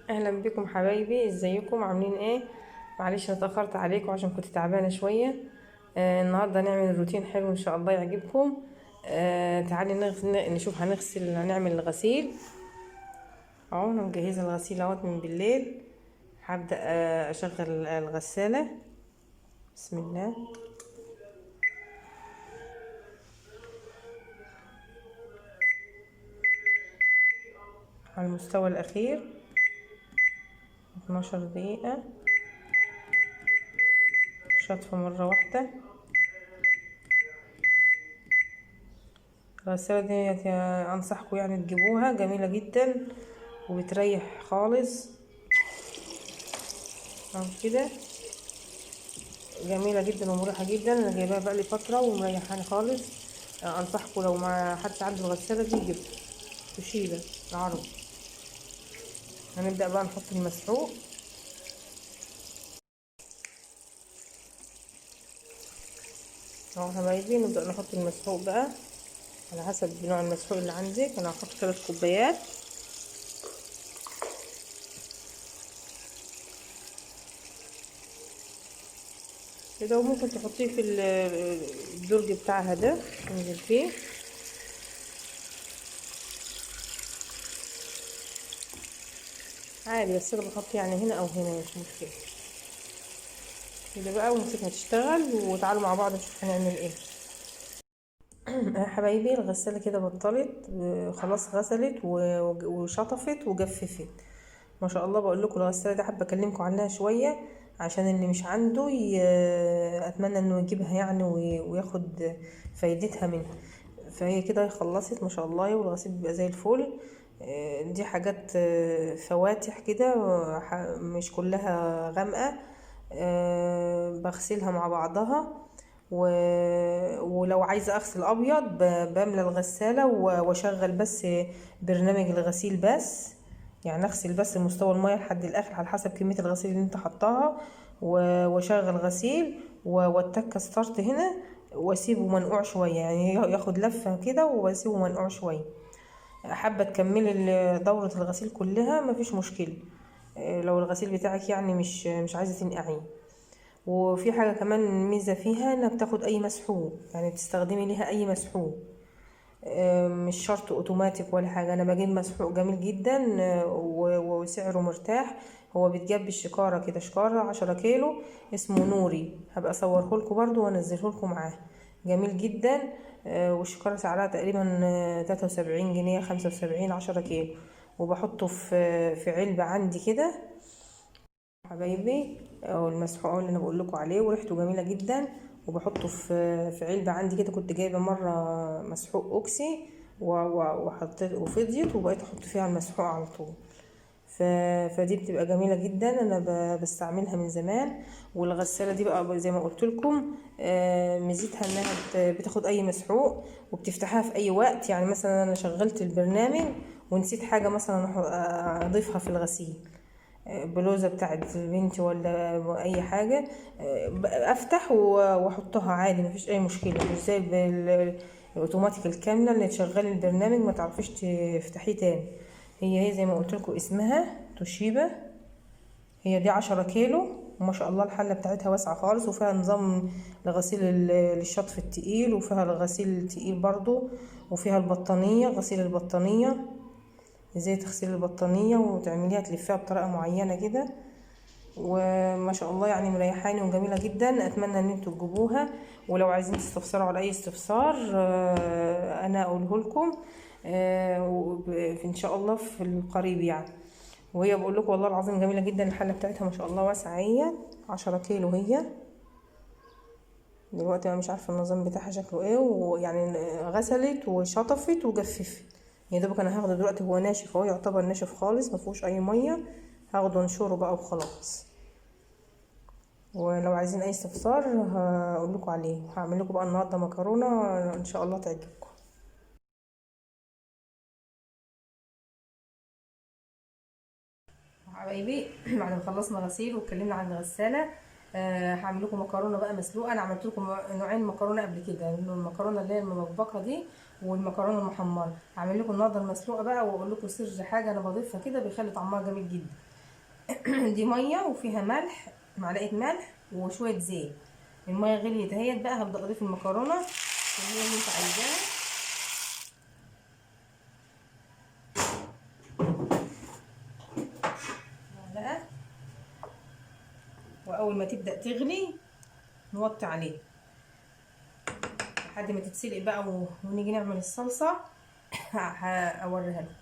اهلا بكم حبايبي، ازيكم عاملين ايه؟ معلش انا اتاخرت عليكم عشان كنت تعبانه شويه. النهارده هنعمل روتين حلو ان شاء الله يعجبكم. تعالي نشوف هنعمل الغسيل. اهو انا مجهزه الغسيل اهوت من بالليل. هبدا اشغل الغساله. بسم الله. على المستوى الاخير 12 دقيقه، شطفه مره واحده. الغسالة دي انصحكم يعني تجيبوها، جميلة جدا وبتريح خالص. اهو كده جميلة جدا ومريحة جدا. انا جايباها بقالي فترة ومريحاني خالص. انصحكم لو ما حدش عنده الغسالة دي يجيبها، توشيبا العرض. هنبدأ بقى نحط المسحوق. اهو حبايبي نبدأ نحط المسحوق بقى على حسب نوع المسحوق اللي عندك. انا هحط 3 كوبايات كده، وممكن تحطيه في الدرج بتاعها ده تنزل فيه عادي، بس انا بحط يعني هنا او هنا مش مشكلة كده بقى. ونسيبها تشتغل وتعالوا مع بعض نشوف هنعمل ايه. حبايبي الغسالة كده بطلت، خلاص غسلت وشطفت وجففت ما شاء الله. بقول لكم الغسالة دي حابة اكلمكم عنها شوية عشان اللي مش عنده اتمنى انه يجيبها يعني وياخد فايدتها منها. فهي كده خلصت ما شاء الله، والغسيل بيبقى زي الفل. دي حاجات فواتح كده، مش كلها غامقة. بغسلها مع بعضها و... ولو عايزة اغسل ابيض بملى الغسالة واشغل بس برنامج الغسيل بس. يعني اغسل بس مستوى المية لحد الاخر على حسب كمية الغسيل اللي انت حطاها، واشغل غسيل واتك ستارت هنا واسيبه منقوع شوية، يعني ياخد لفة كده واسيبه منقوع شوية. حابة تكملي دورة الغسيل كلها مفيش مشكلة. لو الغسيل بتاعك يعني مش عايزة تنقعيه. وفي حاجة كمان ميزة فيها انها بتاخد اي مسحوق، يعني تستخدمي ليها اي مسحوق. مش شرط اوتوماتيك ولا حاجة. انا بجيب مسحوق جميل جدا وسعره مرتاح. هو بيتجاب بالشكارة كده، شكارة 10 كيلو، اسمه نوري. هبقى اصوره لكم برضو وانزله لكم معاه. جميل جدا. والشكارة سعرها تقريبا 73 جنيه، 75، 10 كيلو. وبحطه في علبة عندي كده حبايبي، او المسحوق اللي انا بقول لكم عليه، وريحته جميله جدا. وبحطه في علبه عندي كده. كنت جايبه مره مسحوق اوكسي وحطيت وفضيت وبقيت احط فيها المسحوق على طول. فدي بتبقى جميله جدا، انا بستعملها من زمان. والغساله دي بقى زي ما قلت لكم ميزتها انها بتاخد اي مسحوق وبتفتحها في اي وقت. يعني مثلا انا شغلت البرنامج ونسيت حاجه مثلا اضيفها في الغسيل، بلوزة بتاعت بنتي ولا اي حاجة، افتح واحطها عادي مفيش اي مشكلة. مش زي الاوتوماتيك الكاملة اللي تشغلي البرنامج ما تعرفيش تفتحيه تاني. هي زي ما قلت لكم اسمها توشيبا. هي دي 10 كيلو، وما شاء الله الحلة بتاعتها واسعة خالص، وفيها نظام لغسيل الشطف التقيل، وفيها الغسيل التقيل برضو، وفيها البطانية غسيل البطانية. ازاي تغسلي البطانية وتعمليها تلفيها بطريقة معينة كده. وما شاء الله يعني مريحاني وجميلة جدا. اتمنى ان انتوا تجيبوها. ولو عايزين تستفسروا على اي استفسار انا اقوله لكم ان شاء الله في القريب يعني. وهي بقول لكم والله العظيم جميلة جدا. الحلة بتاعتها ما شاء الله واسعة، هي 10 كيلو. هي دلوقتي انا مش عارفة النظام بتاعها شكله ايه، ويعني غسلت وشطفت وجففت. يا دوبك انا هاخده دلوقتي، هو ناشف اهو، يعتبر ناشف خالص مفيهوش اي مية. هاخده انشره بقى وخلاص. ولو عايزين اي استفسار هقول لكم عليه. هعمل لكم بقى النهارده مكرونه ان شاء الله تعجبكم حبايبي. بعد ما خلصنا غسيل واتكلمنا عن الغساله، هعمل لكم مكرونه بقى مسلوقه. انا عملت لكم نوعين مكرونه قبل كده، المكرونه اللي هي المبكبكه دي، والمكرونه المحمره. هعمل لكم النهارده المسلوقه بقى، واقول لكم سر حاجه انا بضيفها كده بيخلي طعمها جميل جدا. دي ميه وفيها ملح، معلقه ملح وشويه زيت. الميه غليت اهيت بقى، هبدا اضيف المكرونه اللي انت عايزاها. معلقه، واول ما تبدا تغلي نوطي عليه لحد ما تتسلق بقى، ونيجي نعمل الصلصه. هوريها لكم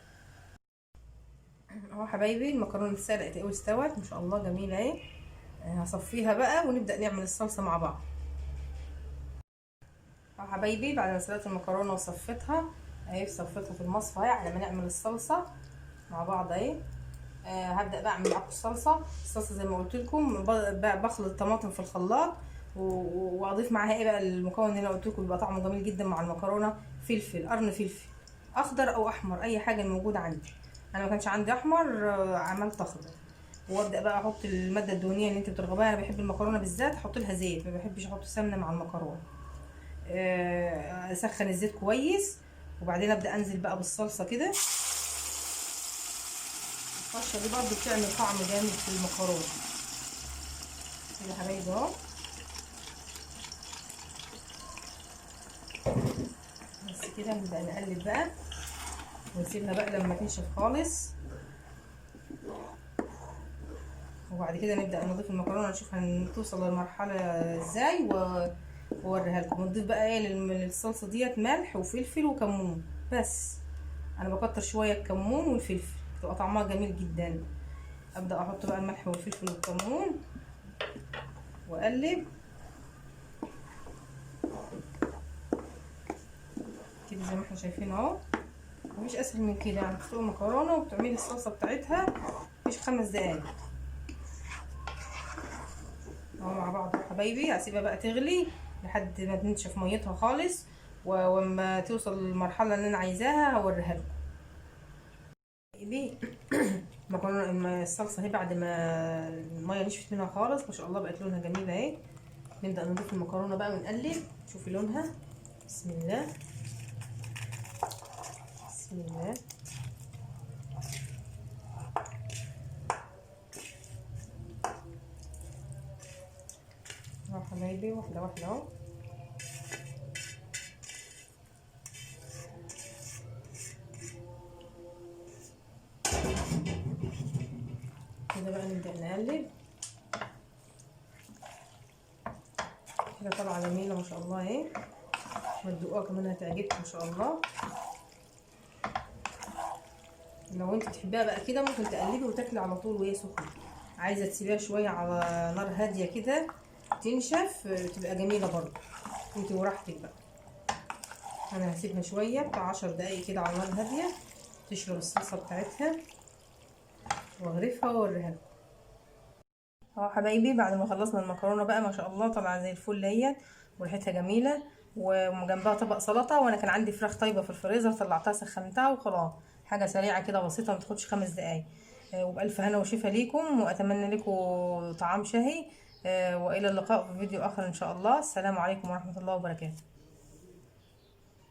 اهو حبايبي. المكرونه اتسلقت اهي واستوت ما شاء الله، جميله اهي. هصفيها بقى ونبدا نعمل الصلصه مع بعض. اهو حبايبي بعد ما سلقت المكرونه وصفيتها اهي، صفيتها في المصفى اهي على ما نعمل الصلصه مع بعض اهي. هبدا بقى اعمل معاكم الصلصه زي ما قلت لكم. بخلط الطماطم في الخلاط واضيف معاها ايه بقى المكون اللي انا قلت لكم بيبقى طعمه جميل جدا مع المكرونه. قرن فلفل اخضر او احمر، اي حاجه موجوده عندي. انا ما كانش عندي احمر، عملت اخضر. وابدا بقى احط الماده الدهنيه اللي انت بترغبيها. انا بحب المكرونه بالذات احط لها زيت، ما بحبش احط سمنه مع المكرونه. اسخن الزيت كويس، وبعدين ابدا انزل بقى بالصلصه كده. الطشه دي برضو بتعمل طعم جامد في المكرونه كده يا حبايبي اهو. بس كده نبدا نقلب بقى ونسيبها بقى لما تنشف خالص، وبعد كده نبدا نضيف المكرونه نشوف هنوصل للمرحله ازاي واوريها لكم. نضيف بقى ايه للصلصه ديت ملح وفلفل وكمون بس. انا بكتر شويه الكمون والفلفل بتبقى طعمها جميل جدا. ابدا احط بقى الملح والفلفل والكمون واقلب كده زي ما احنا شايفين اهو. مفيش اسهل من كده يعني. تسلقي المكرونه وبتعملي الصلصه بتاعتها مفيش 5 دقايق اهو مع بعض يا حبايبي. هسيبها بقى تغلي لحد ما تنشف ميتها خالص، ولما توصل للمرحله اللي انا عايزاها هوريها لكم. مكرونه الصلصه اهي بعد ما الميه نشفت منها خالص ما شاء الله بقت لونها جميل اهي. نبدا نضيف المكرونه بقى ونقلب. شوفي لونها، بسم الله بسم الله. اهو حبايبي واحده واحده اهو. كده بقى نبدا نقلب كده. طالعه جميله ما شاء الله اهي. وتدوقوها كمان هتعجبكم ان شاء الله. لو انت بتحبيها بقى كده ممكن تقلبي وتاكلي على طول وهي سخنه. عايزه تسيبيها شويه على نار هاديه كده تنشف تبقى جميله برضه، انت وراحتك بقى. انا هسيبها شويه بتاع 10 دقايق كده على نار هاديه تشرب الصلصه بتاعتها واغرفها واوريها لكم. اهو حبايبي بعد ما خلصنا المكرونه بقى ما شاء الله طالعه زي الفل اهي، وريحتها جميله. وجنبها طبق سلطه، وانا كان عندي فراخ طيبه في الفريزر طلعتها سخنتها وخلاص. حاجه سريعه كده بسيطه ما تاخدش 5 دقايق. وبالف هنا وشفا ليكم، واتمنى لكم طعام شهي. والى اللقاء في فيديو اخر ان شاء الله. السلام عليكم ورحمه الله وبركاته.